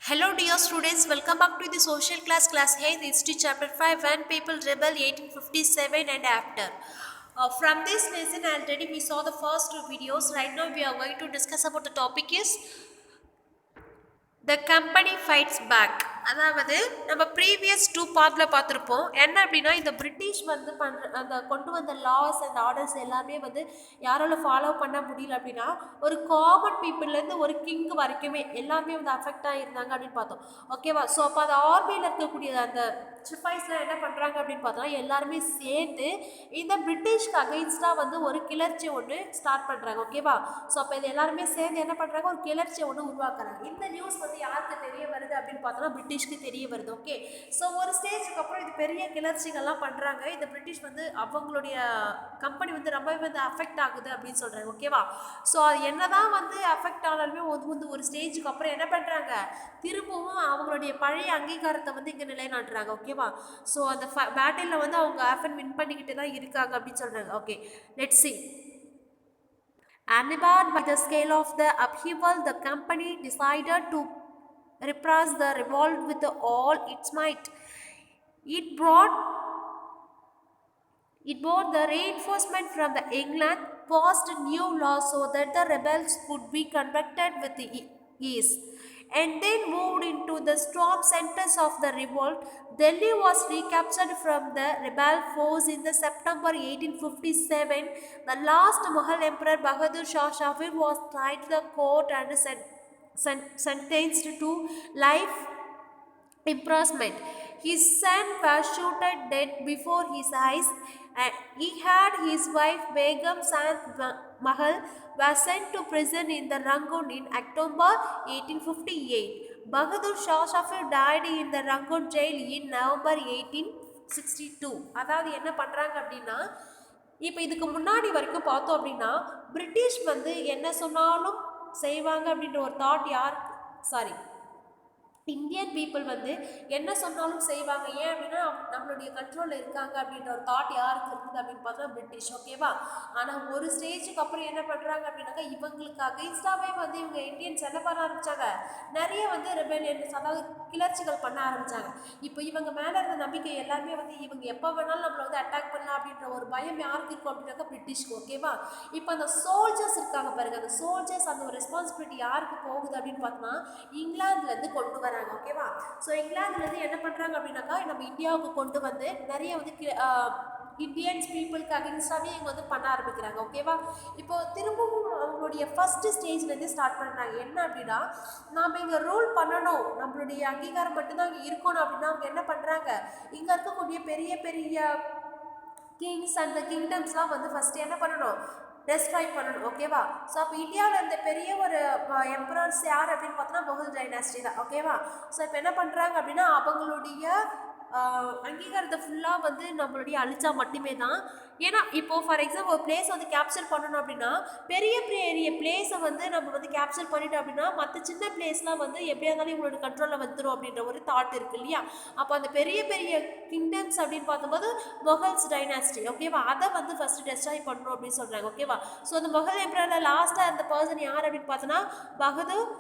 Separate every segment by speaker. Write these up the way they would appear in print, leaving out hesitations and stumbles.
Speaker 1: Hello dear students, welcome back to the social class 8 history chapter 5 when people rebel 1857 and after. From this lesson already we saw the first two videos. Right now we are going to discuss about the topic is the company fights back. அதாவது நம்ம previous two பார்ட்டில் பார்த்துருப்போம். என்ன அப்படின்னா இந்த British வந்து அந்த கொண்டு வந்த லாஸ் அண்ட் ஆர்டர்ஸ் எல்லாமே வந்து யாரால ஃபாலோ பண்ண முடியல அப்படின்னா ஒரு காமன் பீப்புள்லேருந்து ஒரு கிங் வரைக்குமே எல்லாமே வந்து அஃபெக்ட் ஆகியிருந்தாங்க அப்படின்னு பார்த்தோம். ஓகேவா? ஸோ அப்போ அந்த ஆர்மியில் இருக்கக்கூடிய அந்த சிப்பாய்ஸ்லாம் என்ன பண்ணுறாங்க அப்படின்னு பார்த்தோம்னா எல்லாருமே சேர்ந்து இந்த பிரிட்டிஷ்க்கு அகைன்ஸ்டாக வந்து ஒரு கிளர்ச்சி ஒன்று ஸ்டார்ட் பண்ணுறாங்க. ஓகேவா? ஸோ அப்போ இது எல்லாருமே சேர்ந்து என்ன பண்ணுறாங்க, ஒரு கிளர்ச்சியை ஒன்று உருவாக்குறாங்க. இந்த நியூஸ் வந்து யாருக்கு தெரிய வருது அப்படின்னு பார்த்தோம்னா பிரிட்டிஷ்க்கு தெரிய வருது. ஓகே, ஸோ ஒரு ஸ்டேஜுக்கு அப்புறம் இது பெரிய கிளர்ச்சிகள்லாம் பண்ணுறாங்க. இந்த பிரிட்டிஷ் வந்து அவங்களுடைய கம்பெனி வந்து ரொம்பவே வந்து அஃபெக்ட் ஆகுது அப்படின்னு சொல்கிறாங்க. ஓகேவா? ஸோ அது என்னதான் வந்து அஃபெக்ட் ஆனாலுமே வந்து ஒரு ஸ்டேஜுக்கு அப்புறம் என்ன பண்ணுறாங்க, திரும்பவும் அவங்களுடைய பழைய அங்கீகாரத்தை வந்து இங்கே நிலைநாட்டுறாங்க. ஓகேவா? ஸோ அந்த பேட்டிலில் வந்து அவங்க ஆஃபன் வின் பண்ணிக்கிட்டு தான் இருக்காங்க அப்படின்னு சொல்கிறாங்க. Okay, let's see. Unawed by the scale of the upheaval, the company decided to repress the revolt with all its might. It brought the reinforcement from the England, passed new laws so that the rebels could be conducted with ease, and then moved into the storm centers of the revolt. Delhi was recaptured from the rebel force in the September 1857. The last Mughal emperor Bahadur Shah Shafir was tried to the court and sentenced to life imprisonment. His son was shot dead before his eyes. He had his wife Begum Sant Mahal was sent to prison in the Rangoon in October 1858. Bahadur Shah Shafir died in the Rangoon jail in November 1862. அதாவது என்ன பண்ணுறாங்க அப்படின்னா, இப்போ இதுக்கு முன்னாடி வரைக்கும் பார்த்தோம் அப்படின்னா பிரிட்டிஷ் வந்து என்ன சொன்னாலும் செய்வாங்க அப்படின்ற ஒரு தாட் இந்தியன் பீப்புள் வந்து என்ன சொன்னாலும் செய்வாங்க. ஏன் அப்படின்னா நம்மளுடைய கண்ட்ரோலில் இருக்காங்க அப்படின்ற ஒரு தாட் யாருக்கு இருக்குது அப்படின்னு பார்த்தா பிரிட்டிஷ். ஓகேவா? ஆனால் ஒரு ஸ்டேஜுக்கு அப்புறம் என்ன பண்ணுறாங்க அப்படின்னாக்கா இவங்களுக்கு அகைன்ஸ்டாகவே வந்து இவங்க இந்தியன்ஸ் என்ன பண்ண ஆரம்பித்தாங்க, நிறைய வந்து ரெபெலியன்ஸ் அதாவது கிளர்ச்சிகள் பண்ண ஆரம்பித்தாங்க. இப்போ இவங்க மேலே இருந்த நம்பிக்கை எல்லாமே வந்து இவங்க எப்போ வேணாலும் நம்மளை வந்து அட்டாக் பண்ணலாம் அப்படின்ற ஒரு பயம் யாருக்கு இருக்கும் அப்படின்னாக்கா பிரிட்டிஷ்க்கு. ஓகேவா? இப்போ அந்த சோல்ஜர்ஸ் இருக்காங்க பாருங்க, அந்த சோல்ஜர்ஸ் அந்த ஒரு ரெஸ்பான்சிபிலிட்டி யாருக்கு போகுது அப்படின்னு பார்த்தோம்னா இங்கிலாந்துலேருந்து கொண்டு வராங்க. ஓகேவா? ஸோ இங்கிலாந்துலேருந்து என்ன பண்ணுறாங்க அப்படின்னாக்கா நம்ம இந்தியாவுக்கு கொண்டு வந்து நிறைய வந்து இந்தியன்ஸ் பீப்புளுக்கு அகென்ஸ்டாகவே இவங்க வந்து பண்ண ஆரம்பிக்கிறாங்க. ஓகேவா? இப்போ திரும்பவும் அவங்களுடைய ஃபஸ்ட்டு ஸ்டேஜ்லேருந்து ஸ்டார்ட் பண்ணுறாங்க. என்ன அப்படின்னா நாம் இங்கே ரூல் பண்ணணும், நம்மளுடைய அங்கீகாரம் மட்டும்தான் இங்கே இருக்கணும் அப்படின்னா அவங்க என்ன பண்ணுறாங்க, இங்கே இருக்கக்கூடிய பெரிய பெரிய கிங்ஸ் அந்த கிங்டம்ஸ்லாம் வந்து ஃபஸ்ட்டு என்ன பண்ணணும், டெஸ்ட்ராய் பண்ணணும். ஓகேவா? ஸோ அப்போ இந்தியாவில் இருந்த பெரிய ஒரு எம்பரர்ஸ் யார் அப்படின்னு பார்த்தோன்னா முகல் டைனாஸ்டி தான். ஓகேவா? ஸோ இப்போ என்ன பண்ணுறாங்க அப்படின்னா அவங்களுடைய அங்கீகாரத்தை ஃபுல்லாக வந்து நம்மளுடைய அழிச்சா மட்டுமே தான். ஏன்னா இப்போது ஃபார் எக்ஸாம்பிள் ஒரு பிளேஸ் வந்து கேப்சர் பண்ணணும் அப்படின்னா பெரிய பெரிய பிளேஸை வந்து நம்ம வந்து கேப்சர் பண்ணிட்டோம் அப்படின்னா மற்ற சின்ன பிளேஸ்லாம் வந்து எப்படியா இருந்தாலும் இவங்களோட கண்ட்ரோலில் வந்துடும் அப்படின்ற ஒரு தாட் இருக்குது இல்லையா? அப்போ அந்த பெரிய பெரிய கிங்டம்ஸ் அப்படின்னு பார்க்கும்போது முகல்ஸ் டைனாஸ்டி. ஓகேவா? அதை வந்து ஃபஸ்ட்டு டெஸ்ட்ராய் பண்ணணும் அப்படின்னு சொல்கிறாங்க. ஓகேவா? ஸோ அந்த முகல் எம்பரரில் லாஸ்ட்டாக அந்த பர்சன் யார் அப்படின்னு பார்த்தோன்னா பகதூர்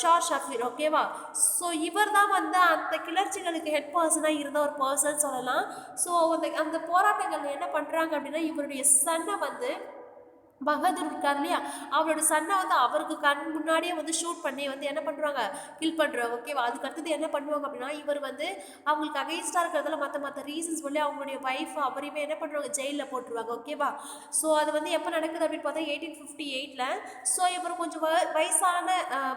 Speaker 1: ஷா ஷஃபீர். ஓகேவா? ஸோ இவர் தான் வந்து அந்த கிளர்ச்சிகளுக்கு ஹெட் பர்சனாக இருந்த ஒரு பர்சன் சொல்லலாம். ஸோ அந்த போராட்டங்கள் என்ன பண்ணுறாங்க அப்படின்னா இவருடைய சன்னை வந்து பகதூர் இருக்கார் இல்லையா, அவரோட சன்னை வந்து அவருக்கு கண் முன்னாடியே வந்து ஷூட் பண்ணி வந்து என்ன பண்ணுறாங்க, கில் பண்ணுறாங்க. ஓகேவா? அதுக்கு அடுத்தது என்ன பண்ணுவாங்க அப்படின்னா இவர் வந்து அவங்களுக்கு அகைன்ஸ்டாக இருக்கிறதுல மற்ற ரீசன்ஸ் சொல்லி அவங்களுடைய ஒய்ஃப் அவரையுமே என்ன பண்ணுறாங்க, ஜெயிலில் போட்டுருவாங்க. ஓகேவா? ஸோ அது வந்து எப்போ நடக்குது அப்படின்னு பார்த்தா 1858. ஸோ இவர் கொஞ்சம்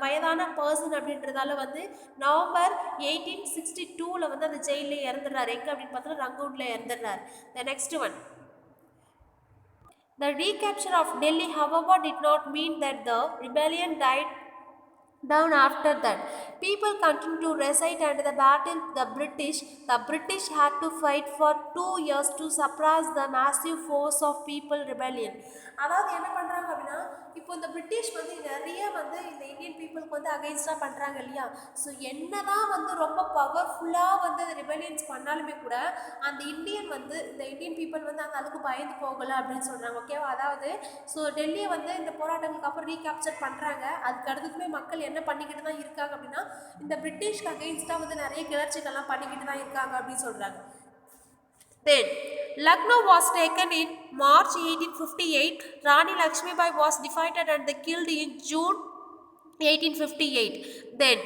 Speaker 1: வயதான பர்சன் அப்படின்றதால வந்து நவம்பர் 1862 வந்து அந்த ஜெயிலே இறந்துடுறாரு. எங்கே அப்படின்னு பார்த்தா ரங்கூனில் இறந்துடுறாரு. The next one, the recapture of Delhi, however, did not mean that the rebellion died down after that. People continued to resist under the battle. The British had to fight for 2 years to suppress the massive force of people rebellion. அதாவது என்ன பண்ணுறாங்க அப்படின்னா இப்போ இந்த British வந்து நிறைய வந்து இந்த இந்தியன் பீப்புளுக்கு வந்து அகைன்ஸ்டாக பண்ணுறாங்க இல்லையா. ஸோ என்னதான் வந்து ரொம்ப பவர்ஃபுல்லாக வந்து ரிபெலியன்ஸ் பண்ணாலுமே கூட அந்த இந்த இந்தியன் பீப்புள் வந்து அந்த அளவுக்கு பயந்து போகலை அப்படின்னு சொல்கிறாங்க. ஓகேவா. அதாவது ஸோ டெல்லியை வந்து இந்த போராட்டங்களுக்கு அப்புறம் ரீகேப்சர் பண்ணுறாங்க. அதுக்கு அடுத்ததுமே மக்கள் என்ன பண்ணிக்கிட்டு தான் இருக்காங்க அப்படின்னா இந்த பிரிட்டிஷ்க்கு அகைன்ஸ்டாக வந்து நிறைய கிளர்ச்சிகள்லாம் பண்ணிக்கிட்டு தான் இருக்காங்க அப்படின்னு சொல்கிறாங்க. Then, Lucknow was taken in March 1858. Rani Lakshmibai was defeated and killed in June 1858. Then,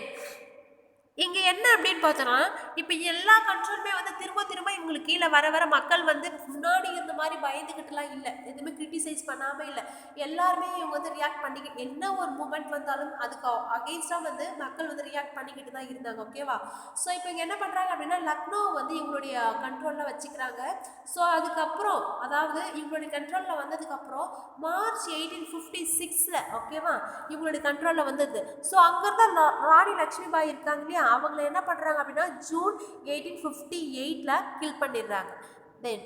Speaker 1: இங்கே என்ன அப்படின்னு பார்த்தோன்னா இப்போ எல்லா கண்ட்ரோலுமே வந்து திரும்ப திரும்ப இவங்களுக்கு கீழே வர வர மக்கள் வந்து முன்னாடி இந்த மாதிரி பயந்துக்கிட்டுலாம் இல்லை, எதுவுமே கிரிட்டிசைஸ் பண்ணாமல் இல்லை, எல்லாருமே இவங்க வந்து ரியாக்ட் பண்ணிக்கிட்டு என்ன ஒரு மூமெண்ட் வந்தாலும் அதுக்கு அகெயின்ஸ்டாக வந்து மக்கள் வந்து ரியாக்ட் பண்ணிக்கிட்டு தான் இருந்தாங்க. ஓகேவா. ஸோ இப்போ இங்கே என்ன பண்ணுறாங்க அப்படின்னா லக்னோ வந்து இவங்களுடைய கண்ட்ரோலில் வச்சுக்கிறாங்க. ஸோ அதுக்கப்புறம் அதாவது இவங்களுடைய கண்ட்ரோலில் வந்ததுக்கப்புறம் மார்ச் 1856 ஓகேவா இவங்களுடைய கண்ட்ரோலில் வந்தது. ஸோ அங்கே தான் ராணி லக்ஷ்மிபாய் இருக்காங்க இல்லையா, அவங்களை என்ன பண்ணுறாங்க அப்படின்னா ஜூன் 1858 கில் பண்ணிடுறாங்க. தென்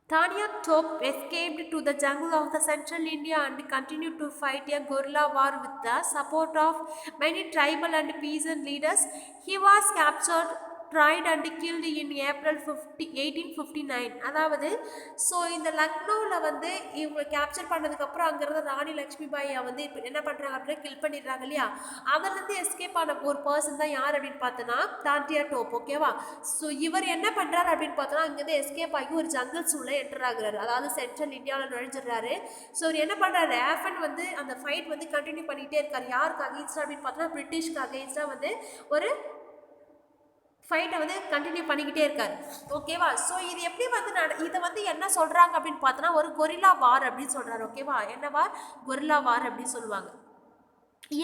Speaker 1: Thania Top escaped to the jungle of the central India and continued to fight a guerrilla war with the support of many tribal and peasant leaders. He was captured, tried and killed in April 1859. அதாவது so இந்த லக்னோவில் வந்து இவங்க capture பண்ணதுக்கப்புறம் அங்கேருந்து ராணி லக்ஷ்மிபாயை வந்து இப்போ என்ன பண்ணுறாங்க அப்படின்னா கில் பண்ணிடுறாங்க இல்லையா. அதிலிருந்து எஸ்கேப் ஆன ஒரு பர்சன் தான் யார் அப்படின்னு பார்த்தோன்னா தாண்டியா டோப். ஓகேவா. ஸோ இவர் என்ன பண்ணுறாரு அப்படின்னு பார்த்தோன்னா அங்கேருந்து எஸ்கேப் ஆகி ஒரு ஜங்கல் சூழலை என்டர் ஆகுறாரு, அதாவது சென்ட்ரல் இந்தியாவில் நுழைஞ்சிடுறாரு. ஸோ இவர் என்ன பண்ணுறாரு, ஆஃபன் வந்து அந்த ஃபைட் வந்து கண்டினியூ பண்ணிகிட்டே இருக்கார். யாருக்கு அகெயின்ஸ்டாக அப்படின்னு பார்த்தோன்னா பிரிட்டிஷ்க்கு அகெயின்ஸ்டாக வந்து ஒரு ஃபைட்டை வந்து கண்டினியூ பண்ணிக்கிட்டே இருக்காரு. ஓகேவா. ஸோ இது எப்படி வந்து இதை வந்து என்ன சொல்கிறாங்க அப்படின்னு பார்த்தோன்னா ஒரு கொரில்லா வார் அப்படின்னு சொல்கிறாரு. ஓகேவா. என்ன வார், கொரில்லா வார் அப்படின்னு சொல்லுவாங்க.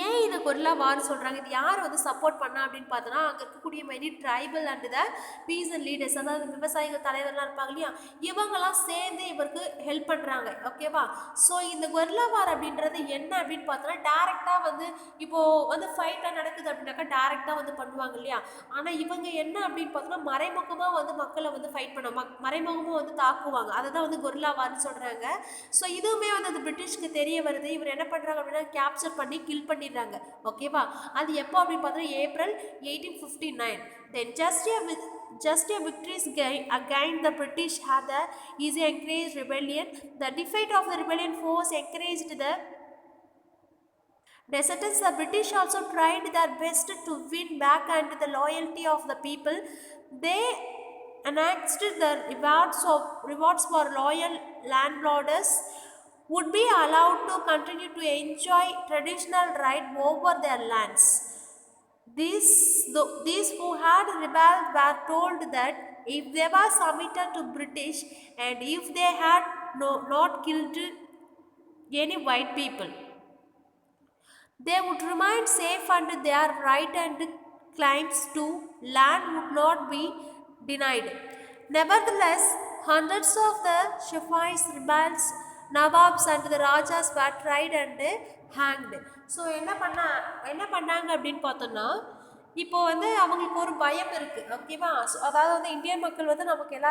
Speaker 1: ஏன் இதை கொரில்லா வார்னு சொல்கிறாங்க, இது யார் வந்து சப்போர்ட் பண்ணா அப்படின்னு பார்த்தோன்னா அங்கே இருக்கக்கூடிய many tribal and the peasant leaders, அதாவது விவசாயிகள் தலைவர்லாம் இருப்பாங்க இல்லையா, இவங்கெல்லாம் சேர்ந்து இவருக்கு ஹெல்ப் பண்ணுறாங்க. ஓகேவா. ஸோ இந்த கொரில்லா வார் அப்படின்றது என்ன அப்படின்னு பார்த்தோன்னா டேரெக்டாக வந்து இப்போது வந்து ஃபைட்டாக நடக்குது அப்படின்னாக்கா டேரெக்டாக வந்து பண்ணுவாங்க இல்லையா. ஆனால் இவங்க என்ன அப்படின்னு பார்த்தோன்னா மறைமுகமாக வந்து மக்களை வந்து ஃபைட் பண்ணுவாங்க, மறைமுகமாக வந்து தாக்குவாங்க, அதை தான் வந்து கொரில்லா வார்னு சொல்கிறாங்க. ஸோ இதுவுமே வந்து அந்த பிரிட்டிஷ்க்கு தெரிய வருது. இவர் என்ன பண்ணுறாங்க அப்படின்னா கேப்சர் பண்ணி கில் பண்ணிடுறாங்க. ஓகேவா. அது எப்போ அப்படின்னு பார்த்தா April 1859. Then just a victories against the British had the easy encouraged rebellion. The defeat of the rebellion force encouraged the deserters. The British also tried their best to win back and the loyalty of the people. They annexed the rewards for loyal landlords would be allowed to continue to enjoy traditional right over their lands. These who had rebelled were told that if they were submitted to British and if they had not killed any white people, they would remain safe and their right and claims to land would not be denied. Nevertheless, hundreds of the Shafais rebels, Nawabs and the Rajas were tried and hanged. So என்ன பண்ணாங்க அப்படின்னு பார்த்தோன்னா இப்போ வந்து அவங்களுக்கு ஒரு பயம் இருக்குது. ஓகேவா. அதாவது வந்து இந்தியன் மக்கள் வந்து நமக்கு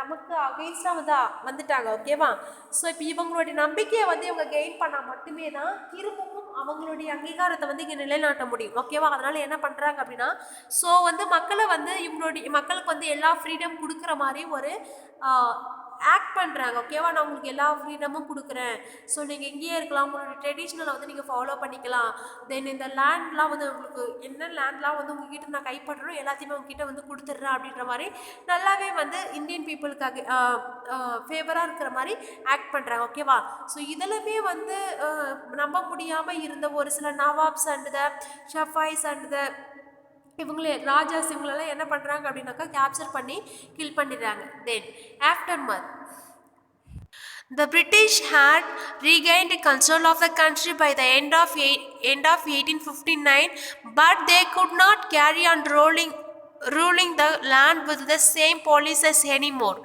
Speaker 1: நமக்கு அகெயின்ஸ்டாக வந்து வந்துட்டாங்க. ஓகேவா. ஸோ இப்போ இவங்களுடைய நம்பிக்கையை வந்து இவங்க கெயின் பண்ணால் மட்டுமே தான் திரும்பவும் அவங்களுடைய அங்கீகாரத்தை வந்து இங்கே நிலைநாட்ட முடியும். ஓகேவா. அதனால் என்ன பண்ணுறாங்க அப்படின்னா ஸோ வந்து மக்களுக்கு வந்து எல்லா ஃப்ரீடம் கொடுக்குற மாதிரி ஒரு ஆக்ட் பண்ணுறாங்க. ஓகேவா. நான் உங்களுக்கு எல்லா ஃப்ரீடமும் கொடுக்குறேன், ஸோ நீங்கள் இங்கேயே இருக்கலாம், உங்களுடைய ட்ரெடிஷ்னலை வந்து நீங்கள் ஃபாலோ பண்ணிக்கலாம். தென் இந்த லேண்ட்லாம் வந்து உங்களுக்கு என்ன லேண்ட்லாம் வந்து உங்ககிட்ட நான் கைப்பற்றணும் எல்லாத்தையுமே உங்ககிட்ட வந்து கொடுத்துட்றேன் அப்படின்ற மாதிரி நல்லாவே வந்து இந்தியன் பீப்புளுக்காக ஃபேவராக இருக்கிற மாதிரி ஆக்ட் பண்ணுறாங்க. ஓகேவா. ஸோ இதெல்லாமே வந்து நம்ப முடியாமல் இருந்த ஒரு சில நவாப்ஸ் அண்ட் த ஷஃபாய்ஸ் அண்ட் த ராஜாஸ் இவங்களெல்லாம் என்ன பண்ணுறாங்க அப்படின்னாக்கா கேப்சர் பண்ணி கில் பண்ணிடுறாங்க. Then after month the British had regained control of the country by the end of 1859, but they could not carry on ruling the land with the same policies anymore.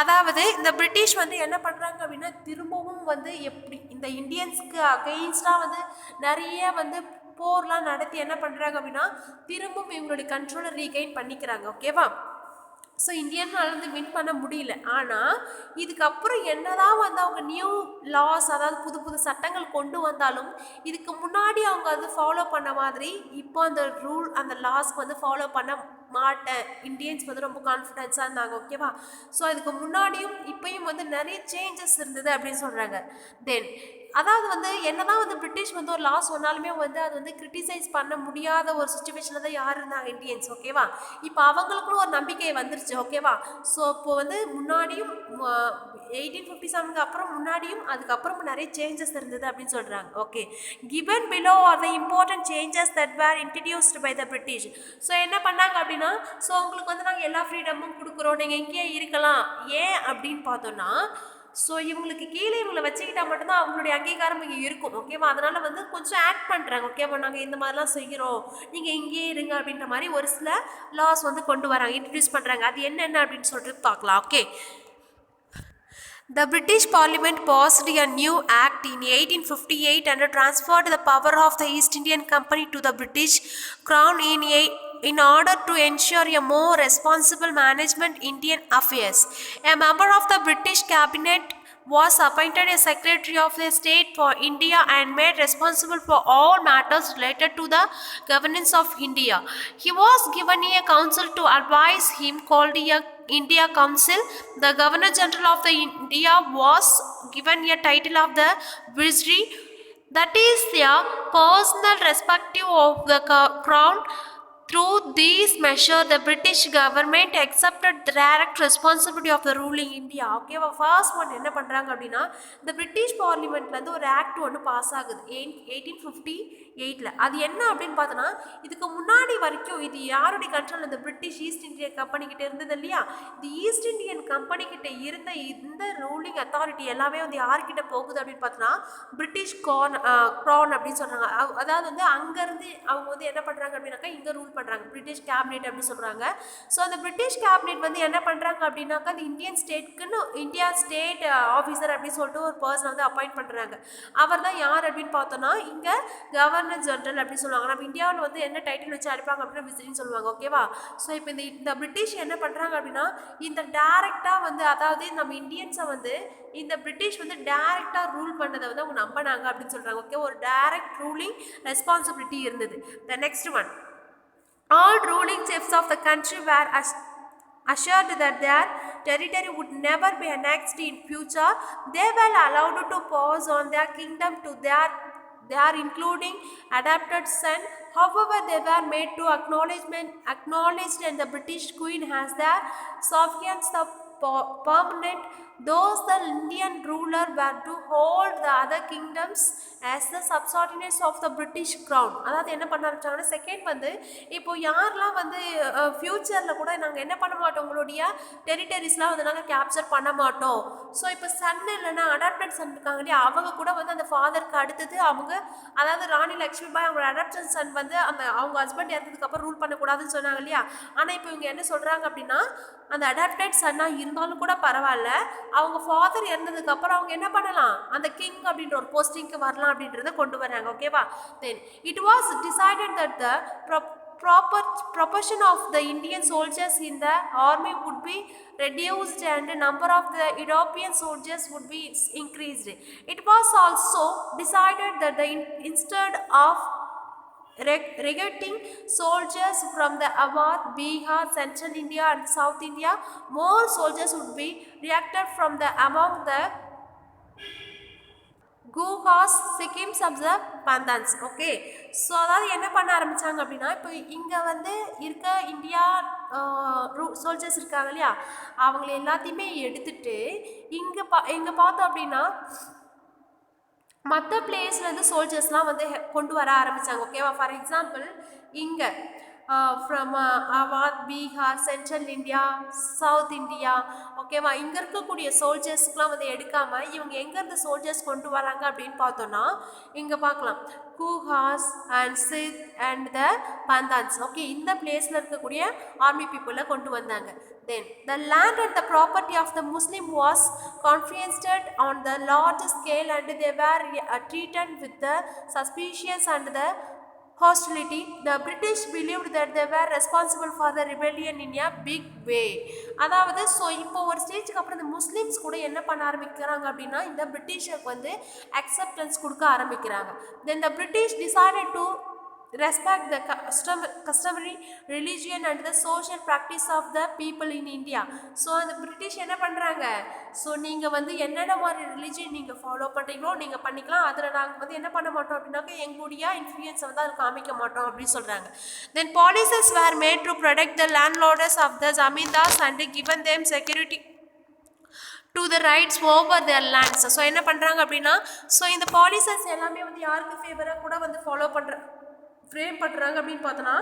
Speaker 1: அதாவது இந்த British வந்து என்ன பண்ணுறாங்க அப்படின்னா திரும்பவும் வந்து எப்படி இந்த இந்தியன்ஸ்க்கு அகெயின்ஸ்டாக வந்து நிறைய வந்து போர்லாம் நடத்தி என்ன பண்ணுறாங்க அப்படின்னா திரும்பவும் இவங்களுடைய கண்ட்ரோலை ரீகெயின் பண்ணிக்கிறாங்க. ஓகேவா. ஸோ இந்தியனால வந்து வின் பண்ண முடியல. ஆனால் இதுக்கப்புறம் என்னதான் வந்து அவங்க நியூ லாஸ், அதாவது புது புது சட்டங்கள் கொண்டு வந்தாலும் இதுக்கு முன்னாடி அவங்க அது ஃபாலோ பண்ண மாதிரி இப்போ அந்த ரூல் அந்த லாஸ்க்கு வந்து ஃபாலோ பண்ண மாட்டேன். இந்தியன்ஸ் வந்து ரொம்ப கான்ஃபிடென்ஸாக இருந்தாங்க. ஓகேவா? ஸோ அதுக்கு முன்னாடியும் இப்பயும் வந்து நிறைய சேஞ்சஸ் இருந்தது அப்படின்னு சொல்கிறாங்க. தென் அதாவது வந்து என்னதான் வந்து பிரிட்டிஷ் வந்து ஒரு லாஸ் சொன்னாலுமே வந்து அது வந்து கிரிட்டிசைஸ் பண்ண முடியாத ஒரு சுச்சுவேஷனில் தான் யார் இருந்தாங்க, இந்தியன்ஸ். ஓகேவா? இப்போ அவங்களுக்குன்னு ஒரு நம்பிக்கை வந்துருச்சு. ஓகேவா? ஸோ இப்போ வந்து முன்னாடியும் 1857 அப்புறம் முன்னாடியும் அதுக்கப்புறம் நிறைய சேஞ்சஸ் இருந்தது அப்படின்னு சொல்கிறாங்க. Okay, given below are the important changes that were introduced by the British. So என்ன பண்ணாங்க அப்படின்னா, ஸோ உங்களுக்கு வந்து நாங்கள் எல்லா ஃப்ரீடமும் கொடுக்குறோம், நீங்கள் இங்கேயே இருக்கலாம். ஏன் அப்படின்னு பார்த்தோன்னா, ஸோ இவங்களுக்கு கீழே இவங்களை வச்சுக்கிட்டா மட்டும்தான் அவங்களுடைய அங்கீகாரம் இங்கே இருக்கும். ஓகேவா? அதனால் வந்து கொஞ்சம் ஆக்ட் பண்ணுறாங்க. ஓகேவா? நாங்கள் இந்த மாதிரிலாம் செய்கிறோம், நீங்கள் இங்கேயே இருங்க அப்படின்ற மாதிரி ஒரு சில லாஸ் வந்து கொண்டு வராங்க, இன்ட்ரடியூஸ் பண்ணுறாங்க. அது என்னென்ன அப்படின்னு சொல்லிட்டு பார்க்கலாம். Okay, the British Parliament passed a new act in 1858 and transferred the power of the East Indian Company to the British Crown in order to ensure a more responsible management Indian affairs. A member of the British cabinet was appointed as Secretary of the State for India and made responsible for all matters related to the governance of India. He was given a council to advise him called a India Council. The Governor General of the India was given a title of the Viceroy, that is the personal respective of the Crown. Through these measures, the British government accepted the direct responsibility of the ruling India. ஓகேவா? First one என்ன பண்ணுறாங்க அப்படின்னா, இந்த British பார்லிமெண்ட்லேருந்து ஒரு act ஒன்று pass ஆகுது 1858. அது என்ன அப்படின்னு பார்த்தோன்னா, இதுக்கு முன்னாடி வரைக்கும் இது யாருடைய கண்ட்ரோல், இந்த பிரிட்டிஷ் ஈஸ்ட் இந்தியன் கம்பெனி கிட்ட இருந்தது இல்லையா? இந்த ஈஸ்ட் இந்தியன் கம்பெனி கிட்ட இருந்த இந்த ரூலிங் அத்தாரிட்டி எல்லாமே வந்து யார்கிட்ட போகுது அப்படின்னு பார்த்தோன்னா, பிரிட்டிஷ் க்ரௌன் அப்படின்னு சொல்கிறாங்க. அதாவது வந்து அங்கேருந்து அவங்க வந்து என்ன பண்ணுறாங்க அப்படின்னாக்கா இங்கே ரூல் பண்ணுறாங்க, பிரிட்டிஷ் கேபினெட் அப்படின்னு சொல்கிறாங்க. ஸோ அந்த பிரிட்டிஷ் கேபினெட் வந்து என்ன பண்ணுறாங்க அப்படின்னாக்கா அந்த இந்தியன் ஸ்டேட்க்குன்னு இந்தியா ஸ்டேட் ஆஃபீஸர் அப்படின்னு சொல்லிட்டு ஒரு பர்சன் வந்து அப்பாயிண்ட் பண்ணுறாங்க. அவர் தான் யார் அப்படின்னு பார்த்தோன்னா இங்கே கவர்னர் ஜெனரல் அப்படின்னு சொல்லுவாங்க. நம்ம இந்தியாவில் வந்து என்ன டைட்டில் வச்சு அடிப்பாங்க அப்படின்னா விசிறின்னு சொல்லுவாங்க. ஓகேவா? ஸோ இப்போ இந்த பிரிட்டிஷ் என்ன பண்ணுறாங்க அப்படின்னா இந்த டேரெக்டாக வந்து அதாவது நம்ம இந்தியன்ஸை வந்து இந்த பிரிட்டிஷ் வந்து டைரக்டாக ரூல் பண்ணதை வந்து அவங்க நம்பினாங்க அப்படின்னு சொல்கிறாங்க. ஓகே, ஒரு டைரக்ட் ரூலிங் ரெஸ்பான்சிபிலிட்டி இருந்தது. த next one, all ruling chiefs of the country were assured that their territory would never be annexed in future. They were allowed to pass on their kingdom to their including adopted son. However, they were made to acknowledged and the British Queen has their sovereigns the permanent. Those the Indian ruler were to hold the other kingdoms as the subordinates of the British crown. அதாவது என்ன பண்ண ஆரம்பிச்சாங்கன்னா, second வந்து இப்போ யாரெல்லாம் வந்து ஃப்யூச்சரில் கூட நாங்கள் என்ன பண்ண மாட்டோம், உங்களுடைய டெரிட்டரிஸ்லாம் வந்து நாங்கள் கேப்சர் பண்ண மாட்டோம். ஸோ இப்போ சன் இல்லைன்னா அடாப்டட் சன் இருக்காங்க இல்லையா, அவங்க கூட வந்து அந்த ஃபாதருக்கு அடுத்தது அவங்க, அதாவது ராணி லக்ஷ்மிபாய் அவங்களோட அடாப்டட் சன் வந்து அந்த அவங்க ஹஸ்பண்ட் இறந்ததுக்கப்புறம் ரூல் பண்ணக்கூடாதுன்னு சொன்னாங்க இல்லையா. ஆனால் இப்போ இவங்க என்ன சொல்கிறாங்க அப்படின்னா, அந்த அடாப்டட் சன்னாக இருந்தாலும் கூட பரவாயில்ல, அவங்க ஃபாதர் இறந்ததுக்கப்புறம் அவங்க என்ன பண்ணலாம், அந்த கிங் அப்படின்ற ஒரு போஸ்டிங்க்கு வரலாம் அப்படின்றத கொண்டு வராங்க. ஓகேவா? Then it was decided that the proportion of the Indian soldiers in the army would be reduced and the number of the European soldiers would be increased. It was also decided that instead of recruiting soldiers from the Awadh, Bihar, Central India and South India, more soldiers would be recruited from the among the Guhas, Sikkim, Sabza, Pandans. Okay, so அதாவது என்ன பண்ண ஆரம்பித்தாங்க அப்படின்னா, இப்போ இங்கே வந்து இருக்க India soldiers இருக்காங்க இல்லையா, அவங்கள எல்லாத்தையுமே எடுத்துட்டு இங்கே பார்த்தோம் அப்படின்னா மற்ற பிளேஸ்லேருந்து சோல்ஜர்ஸ்லாம் வந்து கொண்டு வர ஆரம்பித்தாங்க. ஓகேவா? ஃபார் எக்ஸாம்பிள் இங்கே from Awadh, Bihar, central India, south India, ஓகேவா, இங்கே இருக்கக்கூடிய சோல்ஜர்ஸ்க்குலாம் வந்து எடுக்காமல் இவங்க எங்கேருந்து சோல்ஜர்ஸ் கொண்டு வராங்க அப்படின்னு பார்த்தோன்னா இங்கே பார்க்கலாம், கூஹாஸ் அண்ட் சித் அண்ட் த பந்தான்ஸ். ஓகே, இந்த பிளேஸில் இருக்கக்கூடிய ஆர்மி பீப்புளை கொண்டு வந்தாங்க. Then the land and the property of the Muslim was confiscated on the large scale and they were treated with the suspicious and the hostility. The British believed that they were responsible for the rebellion in a big way. அதாவது so இப்போ ஒரு ஸ்டேஜுக்கு அப்புறம் இந்த Muslims கூட என்ன பண்ண ஆரம்பிக்கிறாங்க அப்படின்னா இந்த பிரிட்டிஷருக்கு வந்து அக்செப்டன்ஸ் கொடுக்க ஆரம்பிக்கிறாங்க. Then the British decided to respect the customary religion and the social practice of the people in India. So அந்த பிரிட்டிஷ் என்ன பண்ணுறாங்க, ஸோ நீங்கள் வந்து என்னென்ன மாதிரி ரிலிஜியன் நீங்கள் ஃபாலோ பண்ணுறீங்களோ நீங்கள் பண்ணிக்கலாம், அதில் நாங்கள் வந்து என்ன பண்ண மாட்டோம் அப்படின்னாக்க எங்களுடைய இன்ஃப்ளூயன்ஸை வந்து அதில் காமிக்க மாட்டோம் அப்படின்னு சொல்கிறாங்க. தென் policies were made to protect the landlords of the zamindars and given them security to the rights over their lands. So என்ன பண்ணுறாங்க அப்படின்னா, ஸோ இந்த பாலிசஸ் எல்லாமே வந்து யாருக்கு ஃபேவராக கூட வந்து ஃப்ரேம் பண்ணுறாங்க அப்படின்னு பார்த்தோன்னா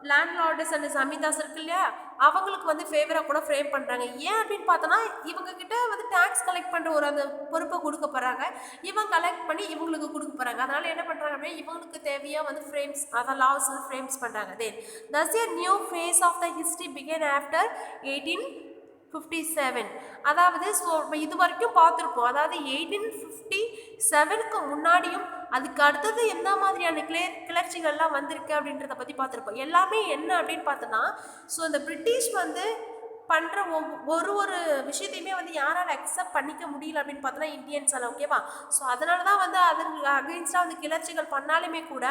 Speaker 1: லேண்ட்லார்டஸ் அண்ட் ஜமீன்தாஸ் இருக்கு இல்லையா, அவங்களுக்கு வந்து ஃபேவராக கூட ஃப்ரேம் பண்ணுறாங்க. ஏன் அப்படின்னு பார்த்தோன்னா இவங்கக்கிட்ட வந்து டேக்ஸ் கலெக்ட் பண்ணுற ஒரு அந்த பொறுப்பை கொடுக்க போகிறாங்க, இவங்க கலெக்ட் பண்ணி இவங்களுக்கு கொடுக்க போகிறாங்க. அதனால் என்ன பண்ணுறாங்க அப்படின்னா இவங்களுக்கு தேவையாக வந்து ஃப்ரேம்ஸ் அதான் லாஸ் வந்து ஃப்ரேம்ஸ் பண்ணுறாங்க. தென் thus a new phase of the history began after 1857. அதாவது ஸோ இது வரைக்கும் பார்த்துருப்போம், அதாவது 1857க்கு முன்னாடியும் அதுக்கு அடுத்தது எந்த மாதிரியான கிளர்ச்சிகள்லாம் வந்திருக்கு அப்படின்றத பற்றி பார்த்துருப்போம். எல்லாமே என்ன அப்படின்னு பார்த்தோன்னா, ஸோ இந்த பிரிட்டிஷ் வந்து பண்ணுற ஒரு விஷயத்தையுமே வந்து யாரால் அக்செப்ட் பண்ணிக்க முடியல அப்படின்னு பார்த்தோன்னா இந்தியன்ஸால். ஓகேவா, ஸோ அதனால தான் வந்து அதுக்கு அகெயின்ஸ்டாக வந்து கிளர்ச்சிகள் பண்ணாலுமே கூட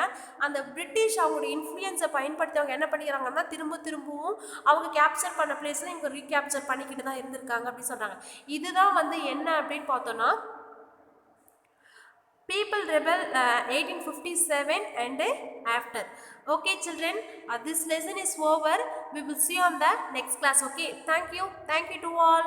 Speaker 1: அந்த பிரிட்டிஷ் அவங்களோட இன்ஃப்ளூயன்ஸை பயன்படுத்தி அவங்க என்ன பண்ணிக்கிறாங்கன்னா திரும்பவும் அவங்க கேப்சர் பண்ண பிளேஸில் இவங்க ரீகேப்சர் பண்ணிக்கிட்டு தான் இருந்திருக்காங்க அப்படின்னு சொல்கிறாங்க. இதுதான் வந்து என்ன அப்படின்னு பார்த்தோன்னா people rebel 1857 and after. Okay children, this lesson is over. We will see you on the next class. Okay, thank you to all.